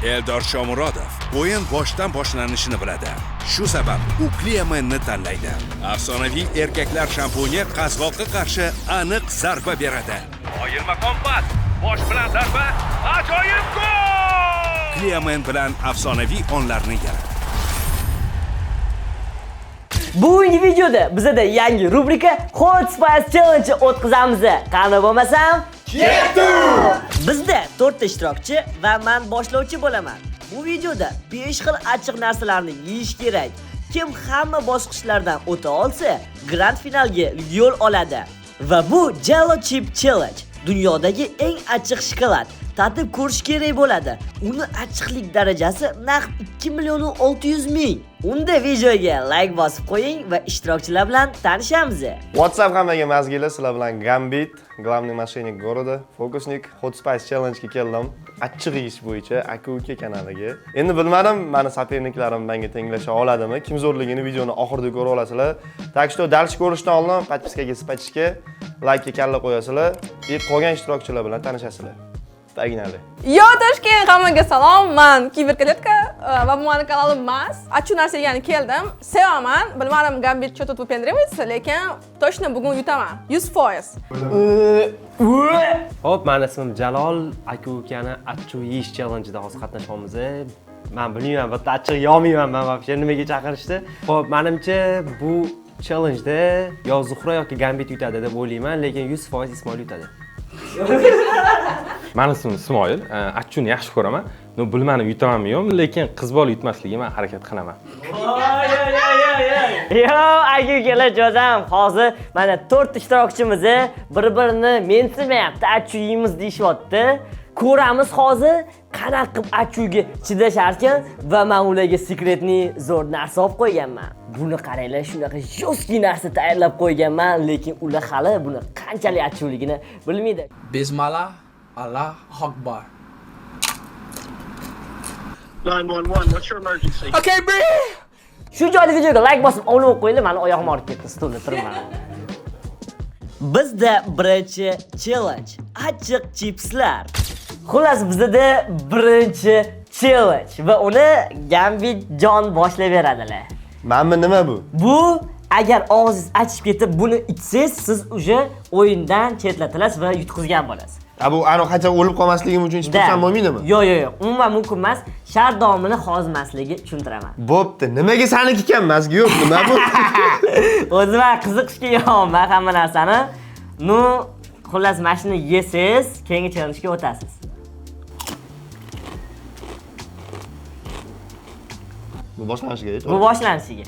Eldor Shomurodov o'yin boshdan boshlanishini biladi. Shu sabab u Clearman'ni tanlaydi. Afsonaviy erkaklar shampuni qazg'oqqa qarshi aniq zarba beradi. Qoyilma kompat, bosh bilan zarba, ajoyib gol! Clearman bilan afsonaviy onlarni yarat. Bugungi videoda bizda yangi rubrika Hot Spice Challenge o'tkazamiz. Qani bo'lmasam, ketdi! Bizda 4 ta ishtirokchi va men boshlovchi bo'laman. Bu videoda 5 xil achchiq narsalarni yeyish kerak. Kim hamma bosqichlardan o'ta olsa, grand finalga yo'l oladi. Va bu Jello Chip Challenge. Dunyodagi eng achchiq shokolad. Tatib ko'rish kerak bo'ladi. Uni achchiqlik darajasi naq 2.600.000. Unda videoga like bosib qo'ying va ishtirokchilar bilan tanishamiz. WhatsApp hammaga mazgili, sizlar bilan Gambit, главный mashina goroda, Fokusnik, Hot Spice Challenge ga keldim. Achchiq yeyish bo'yicha aka-uka kanaliga. Endi bilmadim, meni soperniklarim menga tenglasha oladimi? Kim zo'rligini videoni oxirida ko'ra olasizlar. Так что дальше ko'rishdan oldin подпискаga, spachishga, like ga kalla qo'yasizlar. Qolgan ishtirokchilar bilan tanishasizlar. Paginali. Yo, Toshkent, hammaga salom. Men Kiberkaletka va bu mening kanalim emas. Achchiq narsa yegani keldim. Sevaman. Bilmadim, Gambit cho'tib o'pendiriz, lekin точно bugun yutaman. 100%. Hop, men ismim Jalol, aka-ukani achchiq yeyish challenge-da hozir qatnashyapmiz. Men bilmayman, bitta achchiq yo'mayman men вообще nimaga chaqirishdi. Hop, menimcha bu challenge-da yo Zuhra yoki Gambit yutadi deb o'ylayman, lekin 100% Ismoil yutadi. Meni ismim Ismoil, achchuni yaxshi ko'raman. Bilmadim yutamanmi yo'qmi, lekin qiz bola yutmasligiga men harakat qilaman. Yo, aka-ukalar jozam, hozir mana 4 ishtirokchimiz bir-birini mensimayapti, achchiq yeymiz deyishyapti. Ko'ramiz hozir qanaqa qilib achchiqga chidasharkan va men ularga sekretni zo'r narsa olib qo'yganman. Buni qaranglar, shunaqa jo'ski narsa tayyorlab qo'yganman, lekin ular hali buni qanchalik achchiqligini bilmaydi. Bismillah, Allah Akbar. 911, what's your emergency? Okay, bro. Shu joyda videoga like bosib, obuna bo'lib qo'yinglar, meni oyog'im og'rib ketdi, stulda turibman. Bizda birinchi challenge achchiq chipslar. Xullas, bizda birinchi challenge va uni Gambit jon boshlab beradilar. Menmi nima bu? Bu agar og'zingiz achib ketib buni ichsangiz, siz uje o'yindan chetlatilasiz va yutqizgan bo'lasiz. Bu aniq qancha o'lib qolmasligim uchun ichib tursam bo'lmaydimi? Yo'q, umuman mumkin emas. Shart davomini hozmasligi tushuntiraman. Bo'pti, nimaga saniki ekan, mazgi yo'q, nima bu? O'zim qiziqishga yo'qman hamma narsani. Nu, xullas mashina yesiz, keyingi challenge-ga o'tasiz. Bu boshlanishiga. Bu boshlanishiga.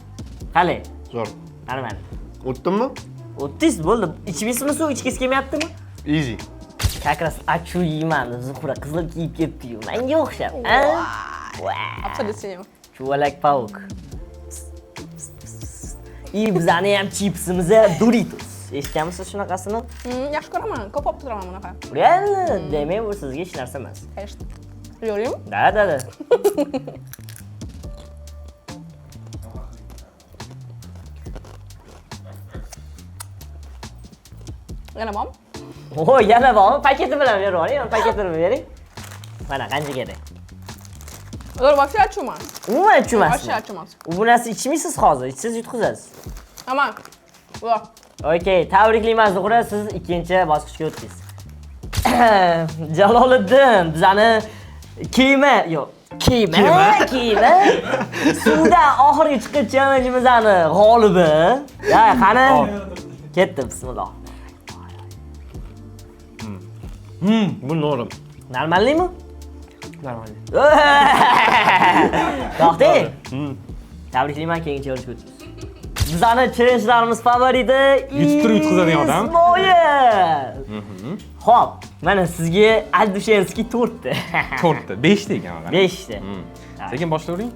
Qalay? Zo'r. Normal. O'tdimmi? O'tdingiz, bo'ldi. Ichmaysizmi suv, ichkisi kelmayaptimi? Easy. Kakras achchiq yeyman, Zuhra qizil kiyib ketdi-yu. Menga o'xshab. Absolutно. Chuvalak pavuk. Bizani ham chipsimiz Doritos. Eshitganmisiz shunaqasini? Yaxshi ko'raman. Ko'p olib turaman bunaqa. Real, demak bu sizga hech narsa emas. Конечно. Yo'qmi? Da. Yana bormi? O, yana bormi? Paketi bilan berib yuboring, paketini bering. Mana qancha kerak? Zo'r, вообще achchiqman. Umuman ichmasizmi? Вообще achchiqmas. Bu narsa ichmaysiz hozir, ichsiz yutqizasiz. Aman. Voh. Okay, tabriklayman Zuhra, siz ikkinchi bosqichga o'tdingiz. Jaloliddin, bizani kema. Suvdan oxirgi chiqqan challenge-imizning g'olibi. Ya, qani? Ketdi, bismillah. Bu normal. Normalmi? Normal. To'xtang. Tabriklayman, keyingi challenge-ga o'tdingiz. Bizani challenge'larimiz favoriti Yutib yutqizadigan odam. Ismoil. Xo'p, mana sizga Aldushenskiy 4 ta. 4 ta, 5 ta ekan mana. 5 ta. Sekin boshlayvering.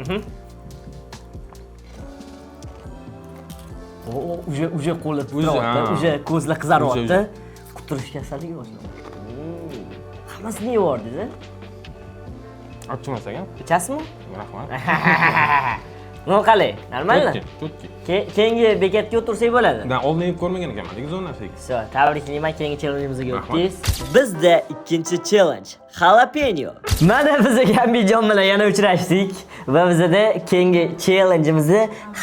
Uje qo'li titrayapti, uje ko'zlar qizaryapti. Quturish kasalligi boshlandi. Hammasini yeyordingiz-a? Achchiq emas ekan. Ichasizmi? Rahmat. No qalay? Normalmi? Tutki. Keyingi bekatga o'tirsak bo'ladi. Men oldin yeb ko'rmagan ekanman, lekin zo'r narsa ekan. So, tabriklayman, keyingi challenge'imizga o'tdingiz. Bizda ikkinchi challenge jalapeno. Mana biz Gambitjon bilan yana uchrashdik va bizda keyingi challenge'imiz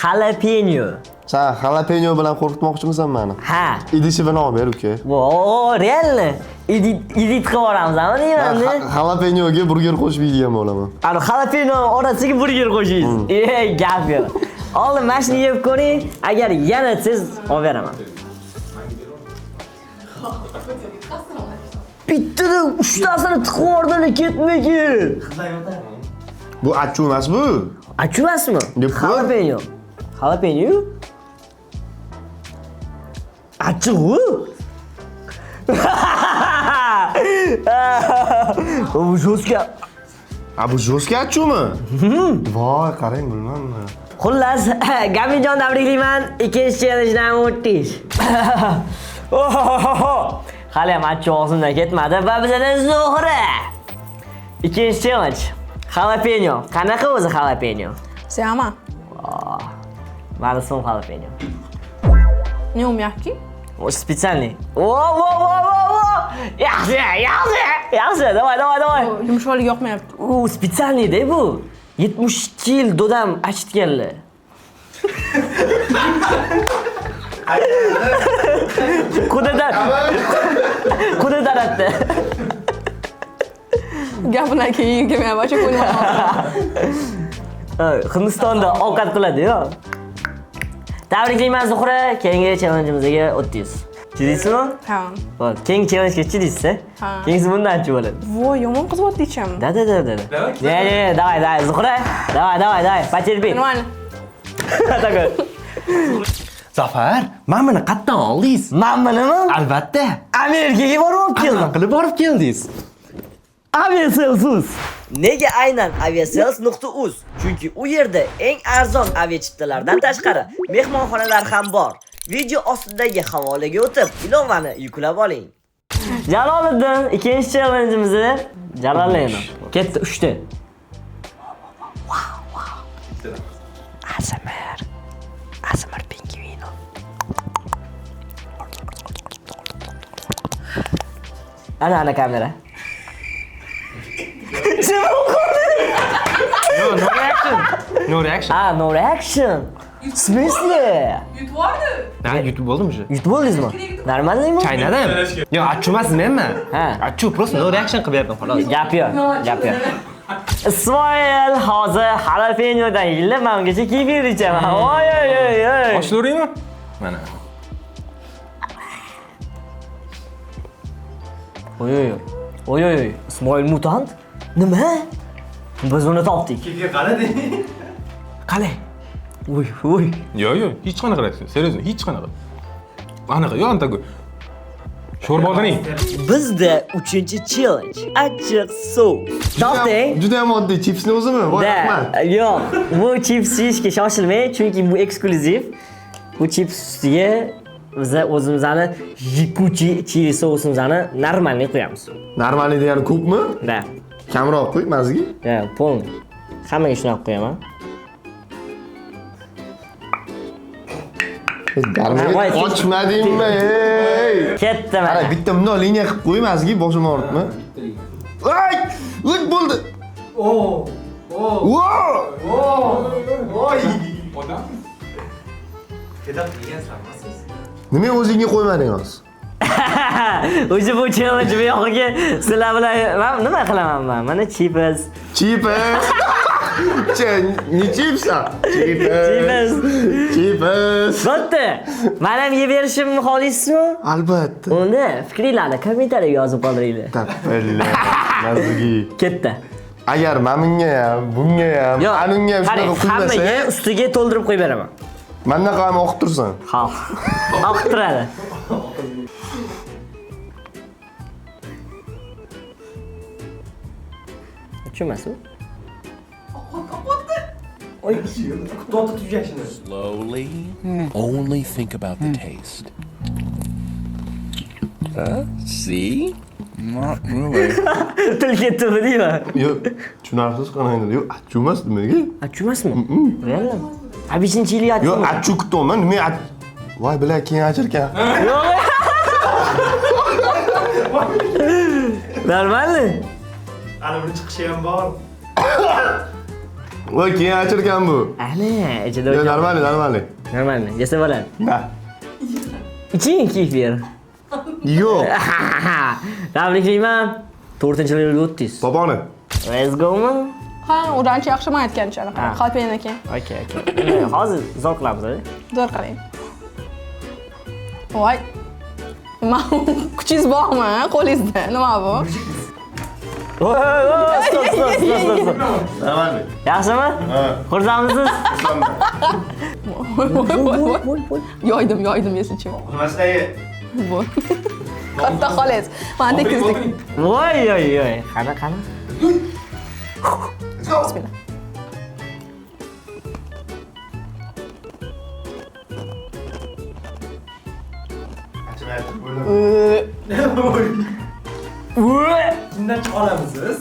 jalapeno. Sen jalapeno bilan qo'rqitmoqchimisan meni? Ha. Idishi bilan olib ber, uka. Vo, real. Edit qilib yuboramiz, deyman-da. Jalapenoga burger qo'shib yeydigan bo'laman. Ana jalapeno orasiga burger qo'shaysiz. Gap yo'q. Oldin mana shuni yeb ko'ring, agar yana siz olib beraman. Bittadan 3 tasini tiqib yubordilar, ketmagan. Bu achchu emas bu. Achchu emasmi? Deb ko'r. Jalapeno. Jalapeno? Achchu. Bu jo'ska. Bu jo'ska achchumi? Voy, qarang, bilmayman. Xullas, Gambitjon tabriklayman. Ikkinchi challengedan o'tdingiz. Hali ham achchu og'zimdan ketmadi va bizda Zuhra. Ikkinchi challenge. Jalapeno. Qanaqa o'zi jalapeno? Sevaman. Mani so'm jalapeno. Не умягкий. Специальный. Yaxshi. Давай. Yumshoqligi yoqmayapti. Специальный-da bu. 72 yil dodam achitganlar. Qudadan atdi. Gapidan keyin kelmay boshqa qo'ymayman. Hindistonda ovqat qiladi-ku. Tabriklayman Zuhra, keyingi challenge'imizga o'tdingiz. Chidaysizmi? Ha. Bo'ldi. Keyingi challenge-ga chidaysiz-a? Ha. Keyingisi bundan chi bo'ladi. Voy, yomon qizyapti ichim. Da. Давай, Zuhra. Давай, потерпи. Nima? Такой. Zafar, men buni qayerdan oldingiz? Men bunimi? Albatta. Amerikaga borib keldim. Qanday qilib borib keldingiz? Aviasales.uz. Nega aynan aviasales.uz? Chunki u yerda eng arzon aviachiptalardan tashqari mehmonxonalar ham bor. Video ostidagi havolaga o'tib, ilovani yuklab oling. Jaloliddin, ikkinchi challenge'imizni jalollayman. Ketdi 3 ta. ASMR pingvino. Ana kamera. No reaction. No reaction. В смысле? Ha, YouTube bo'ldim уже. Yutib oldingizmi? Normalmi? Chaynadim. Yo, achchu emas menmi? Ha. Achchu, просто no reaction qilib berdim xolos. Gap yo'q. Ismoil hozir jalapenodan yillab men ungacha kiyib beraman. Oy. Boshlaveraymi? Mana. Oy. Ismoil mutant? Nima? Biz uni topdik. Qalay? Uy. Yo'q, hech qanaqa reaksiya. Seriously, hech qanaqa. Anaqa, yo'q, antaku. Sho'rba qiling. Bizda 3-challenge. Achchiq suv. To'xtang. Juda ham oddiy, chipsni o'zimi? Voy, rahmat. Yo'q, bu chips yeyishga shoshilmang, chunki bu eksklyuziv. Bu chipsga biz o'zimizni yikuchi chili sousimizni normalniy qo'yamiz. Normalniy degani ko'pmi? Da. Kamroq qo'y, mazgi. Polni. Hammaga shuni olib qo'yaman. Garmay ochmadingmi? Ketdi mana. Qara, bitta bundoq liniya qilib qo'y, mazgi boshimni og'ritma. Voy, bo'ldi. Nima o'zingga qo'ymading hozir? O'zi bu challenge yo'qiga sizlar bilan men nima qilaman men? Mana chips. Ne chipsa? Chips. Bo'pti. Men ham yeb berishimni xohlaysizmi? Albatta. Unda fikringlarni kommentariyaga yozib qoldiringlar. Tapilla. Mazgi. Ketdi. Agar menga ham, bunga ham, anunga ham shunaqa qilmasa, hammaga ustiga to'ldirib qo'yib beraman. Mendan ham o'qib tursan. Ha. O'qib turadi. Tushunmasu? Slowly. Only think about the taste. See? Not really. Til ketdimi deyman. Yo'q, tushunarsiz qanaqadir. Yo'q, achchu emas nimaga? Achchu emasmi? Realmi? Обычный chili achchu. Yo'q, achchu kutdim, nima voy, bilan keyin achirkan. Normalmi? Hali bir chiqishi ham bor. Voy, keyin achirkan bu. Ana, ichida Yo, o'chadi. normalniy. Normalniy. Yesa bo'ladi. Na. Iching kefir. Yo'q. Tabriklayman. 4-yilga o'tdingiz. Poponi. Let's go man. Ha, urancha yaxshi aytgancha. Ha. Qalpayan aka. Okay. Hozir zo'r qilamiz. Zo'r qiling. Voy. Nima? Kuchingiz bormi? Qo'lingizda. Nima bu? Stop. Normalniy. Yaxshimi? Ha. Xursandmisiz? Yoydim yesichim. Nimasidagi? Bu. Katta xolangiz. Mana tekizlik. Voy. Qani. Bismillah. Bundan chiqa olamisiz?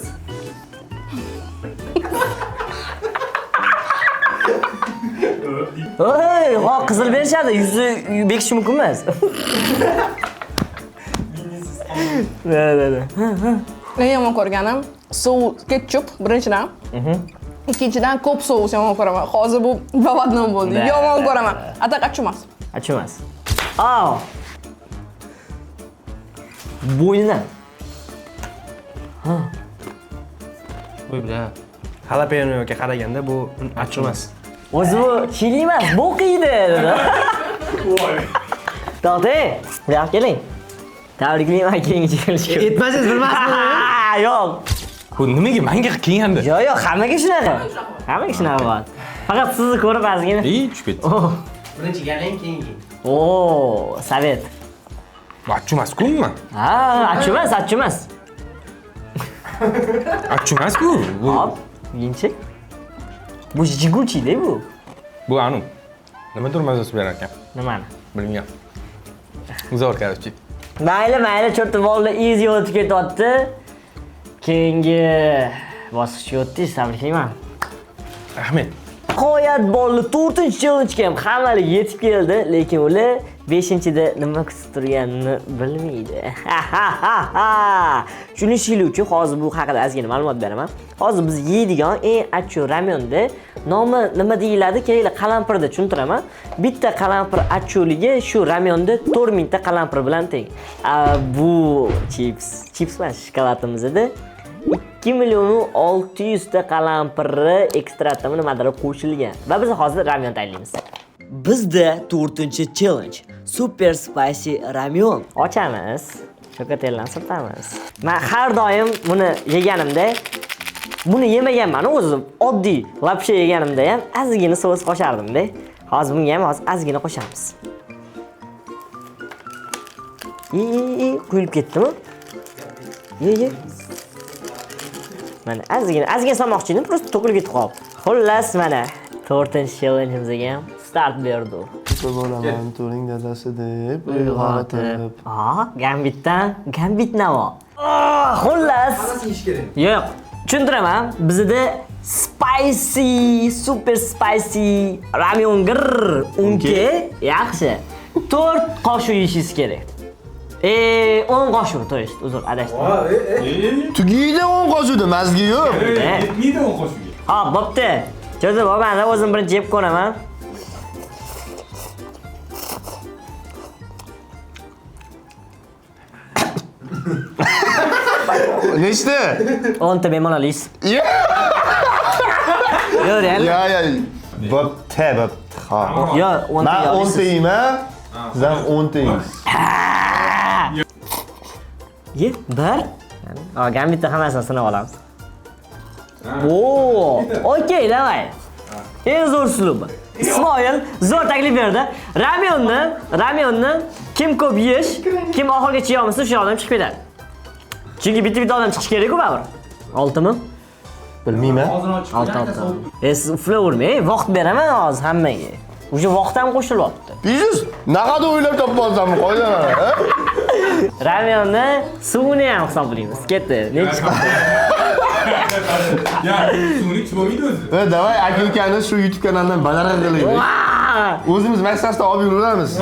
Voy, qizil berishadi. Yuzi bekish mumkin emas. Eng yomon ko'rganim sous ketchup birinchidan. Ikkinchidan ko'p sous yomon ko'raman. Hozir bu bavadnom bo'ldi. Yomon ko'raman. Atak achumas. Achimas. Bo'ynidan. Bu bilan jalapenoga qaraganda bu achimas. O'zi bu chili emas, bo'qiydi dedi. To'xta, bu yoqqa keling. Tabriklayman keyingi chekilishga. Aytmasangiz bilmasdim. Yo'q. Bu nimaga menga kelgandi? Yo'q, hammaga shunaqa. Hammaga shunaqa bo'ladi. Faqat sizni ko'rib ozgina. Tushib ketdi. Birinchi galing keyingi. Sovet. Bu achumas-ku nima? Ha, achimas. Achumas-ku. Hop, yinchik. Bu jiguchi-da bu. Bu anu. Nima turmazasi berar ekan? Nimani? Bilmayman. Zo'r, короче. Mayli, cho'rtta bollar easy o'tib ketyapti. Keyingi bosqichga o'tdingiz, tabriklayman. Rahmat. Nihoyat bollar 4-challenge ham hammalik yetib keldi, lekin ular 5-da nima kutib turganini bilmaydi. Tushunishinglar uchun hozir bu haqida ozgina ma'lumot beraman. Hozir biz yeydigan eng achu ramyonda nomi nima deyiladi? Kelinglar qalampirda tushuntiraman. Bitta qalampir achuligi shu ramyonda 4000 ta qalampir bilan teng. Bu chips emas, shokoladimizda 2.600.000 ta qalampiri ekstratimi nimadir qo'shilgan va biz hozir ramyon tayyorlaymiz. Bizda 4-challenge super spicy ramyon. Ochamiz. Shokoladlarni surtamiz. Men har doim buni yeganimda buni yemaganman o'zim. Oddiy lapsha yeganimda ham ozgina sos qo'shardim-da. Hozir bunga ham ozgina qo'shamiz. Quyilib ketdimi? Ye. Mana ozgina solmoqchi edim, просто to'kilib ketib qoldi. Xullas mana 4-challenge'imizga ham start berdi. Bo'laman, to'ring dadasi deb uyg'otib. Gambit navo. Xullas. Yo'q, tushuntiraman. Bizda super spicy ramyon unga yaxshi 4 qoshiq yeyishingiz kerak. 10 qoshiq, to есть, uzr, adashdim. Tugiydi 10 qoshiqda, mazgi yo'q. Yetmaydi 10 qoshiqga. Ha, bo'pti. Cho'zib bo'lmadi, o'zim birinchi yeb ko'raman. Nechta? 10 ta bemalol yeysiz. Yo'q, real. Ya. Bo'pti. Ha. Yo'q, 10 ta Men 10 yeysiz. ta yeyman. Siz ham 10 ta yeysiz. Ye, bir. Gambitda hammasini sinab olamiz. Okey, davay. Eng zo'r uslubi. Ismoil zo'r taklif berdi. Ramyonni kim ko'p yeyish, kim oxirigacha yeyolmasa o'sha odam chiqib ketadi. Chunki bitta odam chiqish kerak-ku baribir. 6mi? Bilmayman. 6. Siz uflavermang, vaqt beraman hozir hammaga. O'sha vaqt ham qo'shilyapti. Biziz naqadar o'ylab topolsam qo'yaman, ha? Ramyonni suvini ham hisoblaymiz. Ketdi. Necha chiqdi? Ya, suvni ichib bo'lmaydi o'zi. Davay, aka-ukani shu YouTube kanalidan badarg'a qilaylik. O'zimiz maksasda olib yuraveramiz.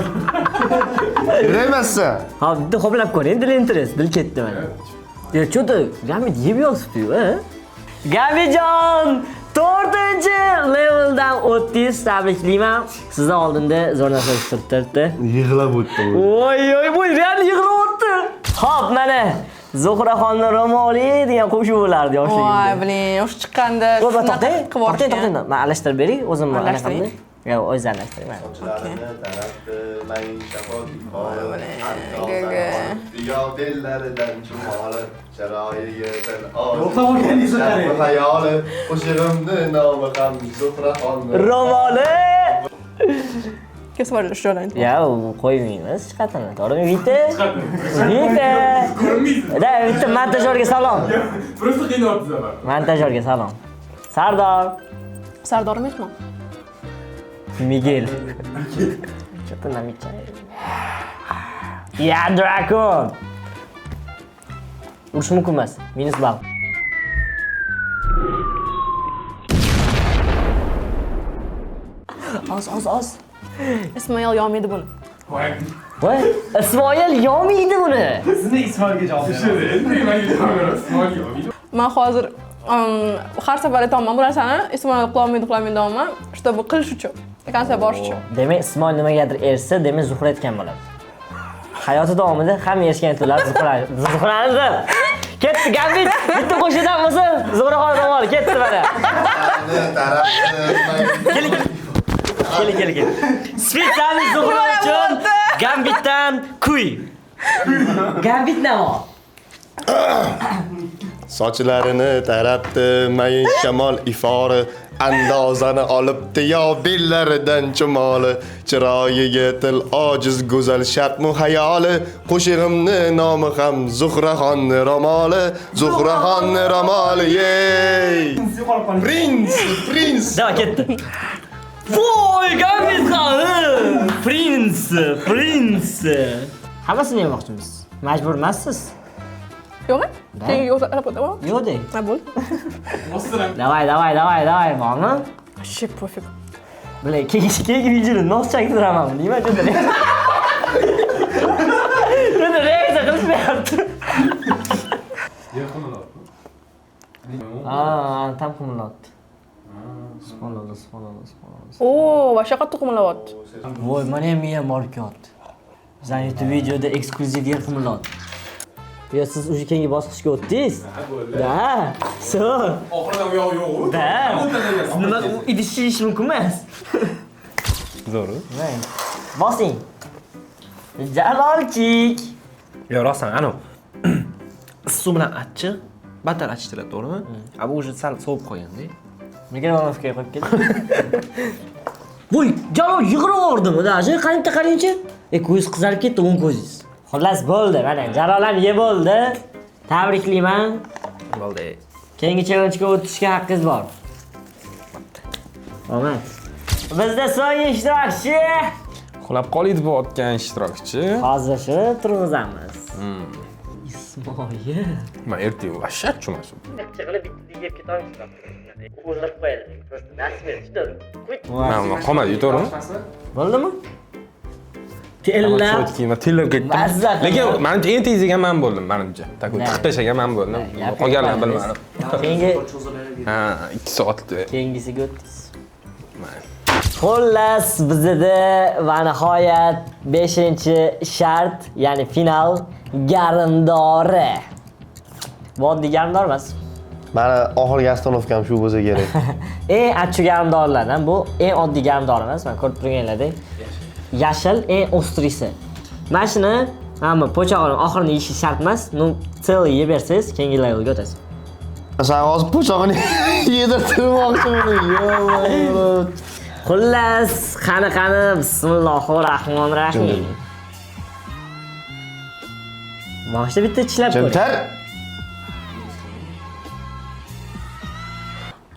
Kerak emassan. Ha, bitta hoplab ko'ring, dil interes, dil ketdi mana. Ya cho'ta, Gambit yeb yotibdi-yu, a? Gambitjon, 4-leveldan o'tdingiz, tabriklayman. Sizdan oldinda zo'r narsa turibdi. Yig'lab o'tdim. Voy, bu real yig'lab o'tdi. Xo'p, mana Zuhraxonni ro'moli degan qo'shiq bo'lardi Voy, yoshligimda. blin, o'sha chiqqanda To'xtang. Men alashtirib bering, o'zim Alashtiring. Ya, o'zingiz alashtiring. Sochlarini taratdi, maisha Gaga. bellaridan chumoli, chiroyiga til oz. Hayoli, qo'shig'imni nomi ham Zuhraxonni. Ro'moli. Kesib yuborishni joylaydi. Ya, qo'ymaymiz chiqatini. To'g'rimi? Vita. Da, bitta montajyorga salom. Просто qiynayapsiz ama. Montajyorga salom. Sardor. Sardor mehmon. Miguel. Что-то намечает. Я дракон. Urish mumkin emas. Minus ball. Oz. Ismoil yo'maydi buni. Voy, Ismoil yo'maydi buni. Sizni Ismoilga javob beraman. Men hozir har safar aytaman bu narsani, Ismoil qilolmaydi deyman, чтобы qilish uchun. Ekansa borish uchun. Demak, Ismoil nimagadir erishsa, demak Zuhra etgan bo'ladi. Hayoti davomida hamma erishgan aytdilar Zuhrani. Ketdi Gambit. Bitta qo'shiqdan bo'lsa, Zuhraxon ro'moli ketdi mana. Keling. Spesial Zuhra uchun Gambitdan kuy. Gambit nima? Sochlarini taratdi, mayin shamol ifori, andozani olibdi yo bellaridan chumoli, chiroyiga til ojiz go'zal shartmu hayoli, qo'shig'imni nomi ham Zuhraxonni ro'moli, Zuhraxonni ro'moli, yey! Prins! Davom ketdi. Voy, Gambit qani! Prins! Hammasini yemoqchimiz. Majbur emassiz? Yo'qmi? Keyingi o'tirib o'taman. Yo'q deng. Ha, bo'ldi. Давай, bormi? Вообще пофиг. Bile, keyingi videoda nos chaqtiraman, deyman cho'ta. Cho'ta reaksiya qilishmayapti. Tam qumlayapti. Subhanalloh. Oo, вообще qattiq qumlayapti. Voy, mana ham miyam borib ketdi. Bizning YouTube videoda eksklyuziv yer qumlayapti. Ya siz o'sha keyingi bosqichga o'tdingiz? Da. Oxirida u yoq yo'q. Da. Nima idishish mumkin emas. Zo'ru. Bosing. Jalolchik. Yo, rostdan, ana. Suv bilan achchiq, battar achishtiradi, to'g'rimi? Bu o'sha sal sovib qo'ygan-da. Mikrofonovga qo'yib ketdi. Voy, Jalol yig'iraverdim, даже qarang-chi. Ko'z qizarib ketdi, o'ng ko'zingiz. Xullas bo'ldi, mana Jalol ham yeb bo'ldi. Tabriklayman. Bo'ldi. Keyingi challenge-ga o'tishga haqqingiz bor. Omad. Bizda so'nggi ishtirokchi. Uxlab qoldi bu otgan ishtirokchi. Hozir shu turg'izamiz. Ismoil. Men ertaga vashak chumasu. Chig'ilib bitta yeb ketolmaysiz. O'ldirib qo'yadi. Просто nasib etdi. Men qolmadi, to'g'rimi? Bo'ldimi? Tilla. Tilla ketdim. Lekin menimcha eng tezigan men bo'ldim, menimcha. Tak 45ga men bo'ldim. Qolganlarni bilmadim. Keyingi 2 soatda. keyingisiga o'tdingiz. Xullas, bizda va nihoyat 5-shart, ya'ni final garindori. Bu oddiy garindor emas. Mana oxirgi ostanovkam shu bo'lsa kerak. Eng achchiq garindorlardan bu eng oddiy garindor emas. Men ko'rib turganlaringdek. Yashil eng ostrisi. Mana shuni hamma po'chog'ini oxirini yeyish shart emas. Nu целый yeb bersangiz, keyingi levelga o'tasiz. Sen hozir po'chog'ini yedirtirmoqchiman. Xullas, qani bismillahir-rahmanir-rahim. Boshda bitta tishlab ko'ring. Jimtar.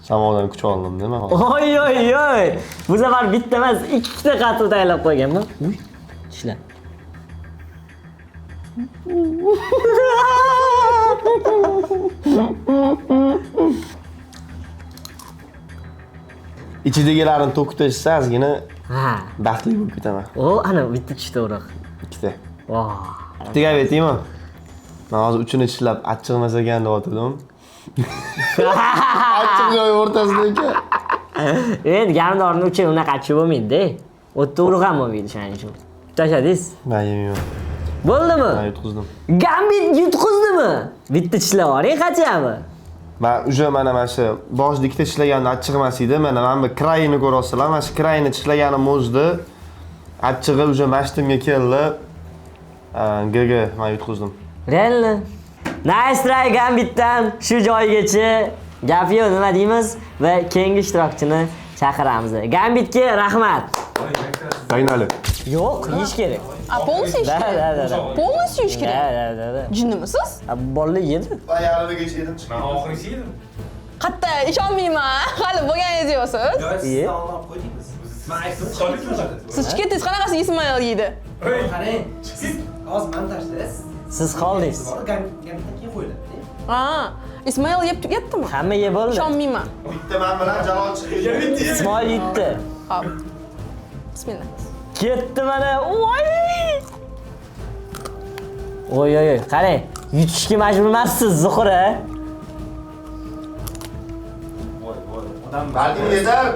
Samodan kuch oldim, nima hozir? Oy. Bu safar bitta emas, ikkita qattiq tayyorlab qo'yganman. Tishla. Ichidagilarni to'kitishsa ozgina Ha. baxtli bo'lib ketaman. O, ana bitta tishda o'roq. Ikkita. Voh. Bittaga aytaymi? Men hozir uchini tishlab achchig'mas ekan deyotgandim. Achchiq joyi o'rtasida ekan. Endi garmdorni uchun unaqa achchiq bo'lmaydi-da. O'tda urug' ham bo'lmaydi shuning uchun. Tashladingiz? Men yemayman. Bo'ldimi? Men yutqizdim. Gambit yutqizdimi? Bitta tishlab oling qachami? Men mana shu boshida ikkita tishlaganda achchiq emas edi. Mana bu krayini ko'rasizlar. Mana shu krayini tishlaganim o'zida achchig'i mashtumga keldi. GG men yutqizdim. Reально. Nice try Gambitdan shu joygacha. Gap yo'q, nima deymiz va keyingi ishtirokchini chaqiramiz. Gambitga rahmat. Pog'nali. Yo'q, yeyish kerak. Полностью ish kerak? Da. Полностью ish kerak? Da. Jinnimisiz? Bolalar yedi. Ben yarimigacha yedim. Men oxirgisi yedim. Qatta ishonmayman. Hali bo'lganingiz yo'qsiz. Iye. Men aytib qoldim. Siz chiqdingiz, qanaqasi Ismoil yeydi? Qarang, siz hozir mani tashlaysiz. Siz qoldingiz. Gambitdan keyin qo'yiladi. Ha, Ismoil yeb tugatdimi? Hamma yeb bo'ldi. Ishonmayman. Bitta men bilan Jalol chiqdi. Ismoil yutdi. Hop. Bismillah. Ketdi mana. Oy, qarang. Yutishga majbur emassiz, Zuhra. Balkim yetar.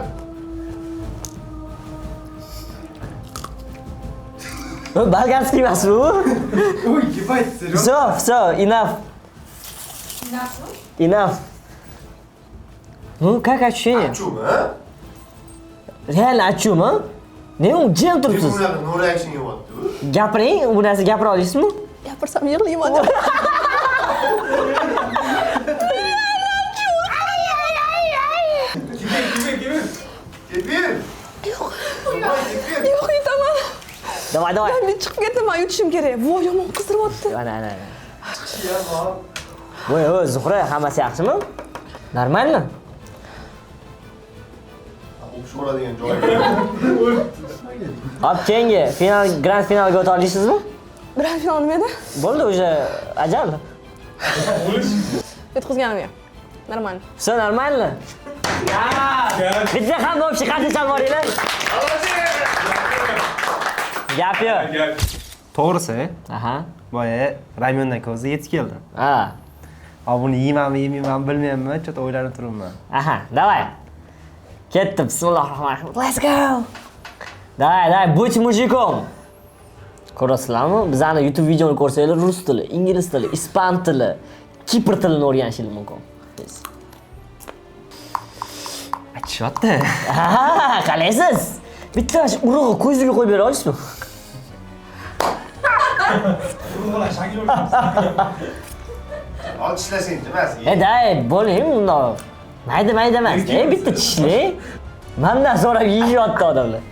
Balganskiy emas bu. Uy, kifayet. So, enough. Enough. Ну, как ощущение? Achumi, ha? Real achumi? Ne u jim turibsiz? No reaction yo'qdi. Gapiring, bu narsa gapira olasizmi? Gapirsam yig'layman. Kefir. Yo'q, yutaman. Davay. Gambit chiqib ketdi, men yutishim kerak. Voy, yomon qizdiryapti. Ana. Voy, Zuhra, hammasi yaxshimi? Normalmi? O'xshagan joy. Hop, keyingi grand finalga o'ta olasizmi? Grand final nima edi? Bo'ldi, уже ajal. Yutqizganim yo'q. Normal. Все нормально? Bitta ham bo'pshi, qancha chalib boringlar. Gap yo'q. To'g'risi, Aha. boya Raymonddan ko'zi yetib keldi. Ha. Buni yeymanmi, yemaymanmi bilmayman, chota o'ylanib turibman. Aha, давай. Ketdim. Bismillahirrohmanirrohim. Let's go. Давай, будь мужиком. Ko'rasizlarmi? Bizani YouTube videoni ko'rsanglar, rus tili, ingliz tili, ispan tili, kipr tilini o'rganishingiz mumkin. Achishyapti. Ha, qalaysiz? Bitta urug'i ko'ziga qo'yib bera olasizmi? Ol tishlasang emas. Day, bo'ling bundoq. Mayda emas. Bitta tishlang. Mendan so'rab yeyapti odamlar.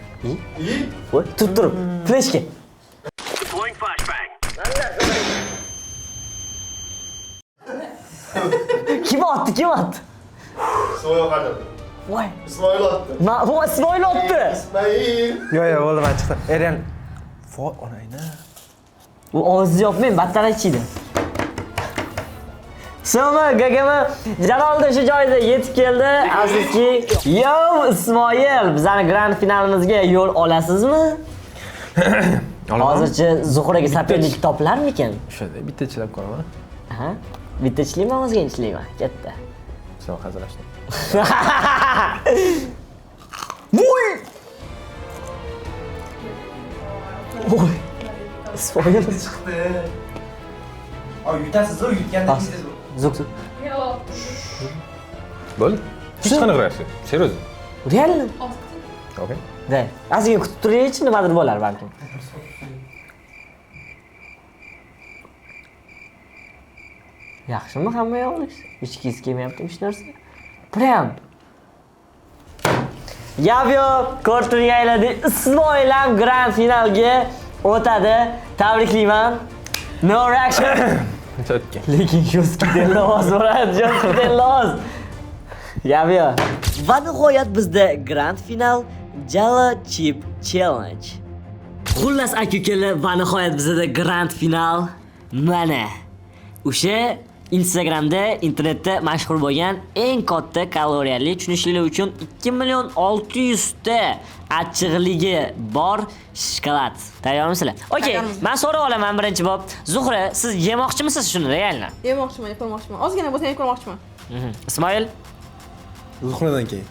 Voy, turib. Fleshga. Kim otdi? So'yoq qadam. Voy. Ismoil otdi. Ismoil otdi. Ismoil. Yo'q, bo'ldi, men chiqdim. Eren. Voy, onayna. U og'izni yopmang, battar ichidi. Soma, gagama Jaloliddin shu joyda yetib keldi. Afsuski, yo Ismoil, bizani grand finalimizga yo'l olasizmi? Hozircha Zuhraga sopernik topilarmikan? O'shada bitta chilab ko'raman. Aha. Bitta ishlayman, o'zga ishlayman. Katta. Sen hazırlaştın. Voy! Voy! Ismoil chiqdi. Yutasiz, yutganda deysiz. Zuk. Bo'ldi. Hech qanaqa reaksiya. Серьезно. Реально? Okey. Da. Azizga kutib turingchi, nimadir bo'lar balkim. Yaxshimi hamma yo'qlish? Hech kis kelmayapti hech narsa. Prям. Yavyo ko'rtirganlarni Ismoil ham grand finalga o'tadi. Tabriklayman. No reaction. O'tgan. Lekin Joskidan loz bo'ladi, Joskidan loz. Yavyo. Va nihoyat bizda grand final Jala Chip Challenge. Xullas aka-ukalar, va nihoyat bizda grand final mana. O'sha Instagramda, internetda mashhur bo'lgan eng katta kaloriyali, tushunishinglar uchun 2.600 ta achchiqligi bor shokolad. Tayyormisizlar? Okey, Tayyormiz. men so'rab olaman birinchi bob. Zuhra, siz yemoqchimisiz shuni realni? Yemoqchiman, ko'rmoqchiman. Ozgina bo'lsa ham ko'rmoqchiman. Ismoil? Zuhradan keyin.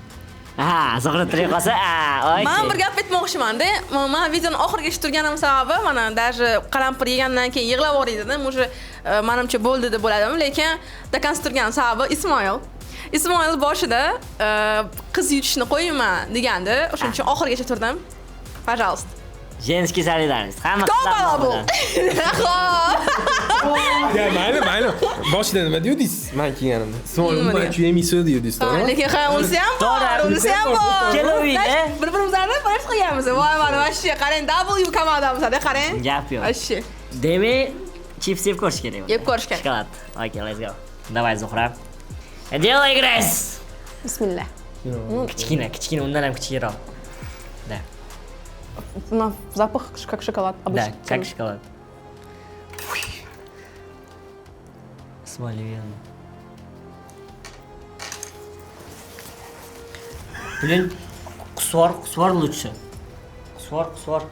Ha, Zuhra tirik qolsa, okey. Men bir gap aytmoqchiman-da. Men videoni oxirigacha turganim sababi mana даже qalampir yegandan keyin yig'lab yubordim. Уже menimcha bo'ldi deb bo'ladimi, lekin dakansi turgan sababi Ismoil boshida qiz yutishni qo'ymayman degandi. O'shuning uchun oxirigacha turdim. Пожалуйста. Женский солидарность. Hamma To'g'ri bu. Ya mayli. Boshida nima deysiz? Men kelganimda. So'ng nima yemaysiz deysiz, to'g'rimi? Lekin unisi ham bor, unisi ham bor. Kelavuyda. Bir-birimizni paylash qilganmiz. Voy, mana вообще qarang, W komandamizda, qarang. Gap yo'q. Вообще. Demak, chips yeb ko'rish kerak. Yeb ko'rish kerak. Shokolad. Okay, let's go. Давай, Zuhra. Делай грязь. Bismillah. Kichkina, undan ham kichikroq. Да. Запах как шоколад Да, обычно. как шоколад. Смоли. Блин, кусвар лучше. Кусвар.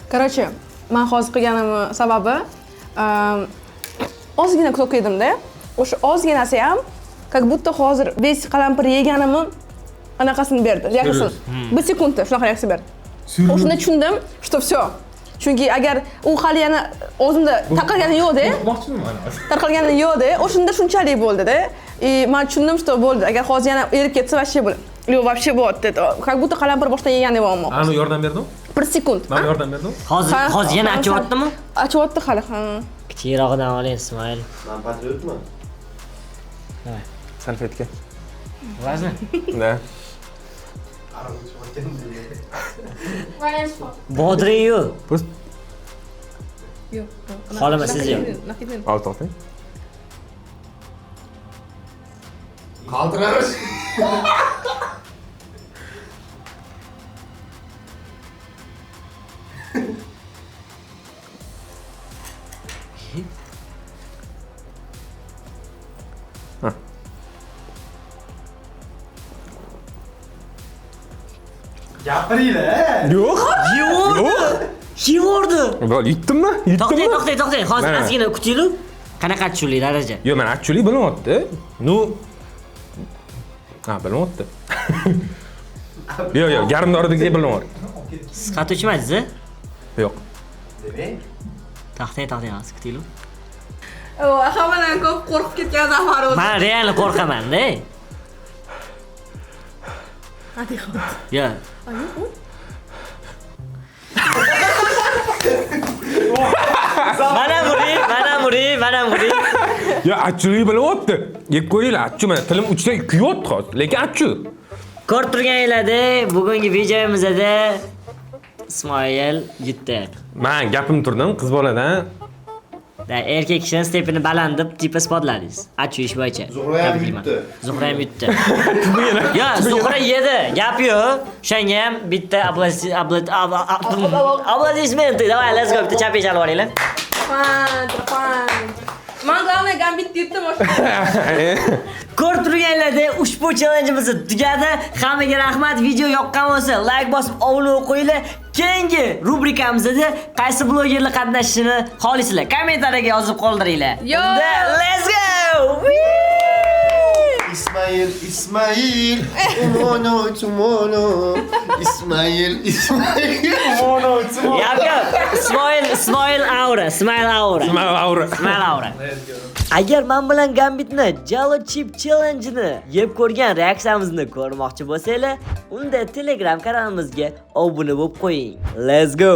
Короче, men hozir qilganim sababi ozgina kutok yedimda. O'sha ozginasi ham как будто hozir 5 qalampir yeganimni anaqasini berdi, reaksiyasini. 1 sekundda shunaqa reaksiya berdi. O'shunda tushundim, что всё. Chunki agar u hali yana o'zimda tarqalgani yo'q-da. Tarqalgani yo'q-da, o'shunda shunchalik bo'ldi-da. Men tushundim, что bo'ldi. Agar hozir yana erib ketsa вообще bo'ladi. Yo'q, вообще bo'ldi. Как будто qalampir boshdan yegandek bo'lmoqda. Anu yordam berdim. 1 sekund. Men yordam berdim. Hozir yana achyaptimi? Achyapti hali. Kichikroqdan oling, Ismoil. Men patriotman. Давай. Salfetka. Важно? Da. Bodriyu. Pust. Yo'q. Xolama siz yo'q. Al to'xtang. Qoldiramiz. Gapiringlar. Yo'q. Yevordi. Bo'l, yutdimmi? To'xtang. Hozir ozgina kutinglar. Qanaqa achchiqlik daraja? Yo'q, men achchiqlik bilmayapti. Nu bilmayapti. Yo'q, yarim doridagi bilmayapti. Siz qat ichmaysiz? Yo'q. To'xtang, hozir kutinglar. Hammadan ko'p qo'rqib ketgan Zafar o'zi. Men real qo'rqaman-da. Ya. Mana muri. Ya achchiqlik bilmayapti. Yeb ko'ringlar, achchiq mana tilim uchida kuyapti hozir, lekin achchiq. Ko'rib turganinglardek, bugungi videomizda Ismoil yutdi. Men gapim turdim, qiz boladan. Erkak kishining stepini baland deb tipa isbotladingiz. Achchiq ish bo'yicha. Zuhra ham yutdi. Zuhra ham yutdi. Yo, Zuhra yedi. Gap yo'q. O'shanga ham bitta aplodisment. Давай, let's go. Bitta chapish olib olinglar. Men главное gambit yutdim o'sha. Ko'rib turganlarda ushbu challengeimiz tugadi. Hammaga rahmat. Video yoqqan bo'lsa, like bosib, obuna qo'yinglar. Keyingi rubrikamizda qaysi blogerlar qatnashishini xohlaysizlar? Kommentariyaga yozib qoldiringlar. Let's go! Ismail. Umono. Ismail. Smile aura. Agar men bilan Gambitni Jalo Chip Challenge'ni yeb ko'rgan reaksiyamizni ko'rmoqchi bo'lsanglar, unda Telegram kanalimizga obuna bo'lib qo'ying. Let's go!